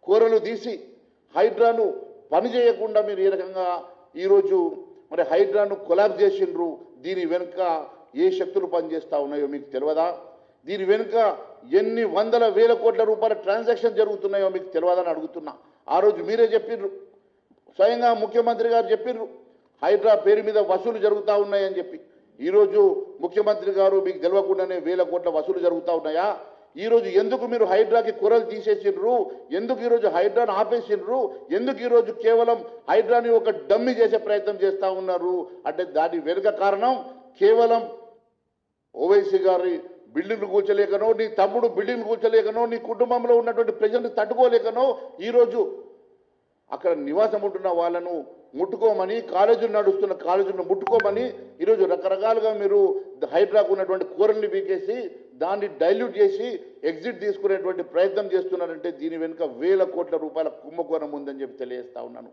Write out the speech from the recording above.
కూరలు తీసి హైడ్రాను పని చేయకుండా మీరు ఏ రకంగా ఈరోజు మరి హైడ్రాను కొలాబ్స్ చేసిండ్రు, దీని వెనుక ఏ శక్తులు పనిచేస్తూ ఉన్నాయో మీకు తెలియదా? దీని వెనుక ఎన్ని వందల వేల కోట్ల రూపాయల ట్రాన్సాక్షన్ జరుగుతున్నాయో మీకు తెలియదని అడుగుతున్నా. ఆ రోజు మీరే చెప్పిర్రు, స్వయంగా ముఖ్యమంత్రి గారు చెప్పిర్రు హైడ్రా పేరు మీద వసూలు జరుగుతూ ఉన్నాయని చెప్పి. ఈరోజు ముఖ్యమంత్రి గారు మీకు తెలియకుండానే వేల కోట్ల వసూలు జరుగుతూ ఉన్నాయా? ఈరోజు ఎందుకు మీరు హైడ్రాకి కూరలు తీసేసిండ్రు? ఎందుకు ఈరోజు హైడ్రాను ఆపేసిండ్రు? ఎందుకు ఈరోజు కేవలం హైడ్రాని ఒక డమ్మి చేసే ప్రయత్నం చేస్తూ ఉన్నారు అంటే దాని వెనుక కారణం కేవలం ఓవైసీ గారి బిల్డింగ్లు కూర్చోలేకనో, నీ తమ్ముడు బిల్డింగ్ కూర్చోలేకనో, నీ కుటుంబంలో ఉన్నటువంటి ప్రజల్ని తట్టుకోలేకనో ఈరోజు అక్కడ నివాసం ఉంటున్న వాళ్ళను ముట్టుకోమని, కాలేజీలు నడుస్తున్న కాలేజీలను ముట్టుకోమని ఈరోజు రకరకాలుగా మీరు హైడ్రాకు ఉన్నటువంటి కూరల్ని పీకేసి దాన్ని డైల్యూట్ చేసి ఎగ్జిట్ తీసుకునేటువంటి ప్రయత్నం చేస్తున్నారంటే దీని వెనుక వేల కోట్ల రూపాయల కుంభకోణం ఉందని చెప్పి తెలియజేస్తా ఉన్నాను.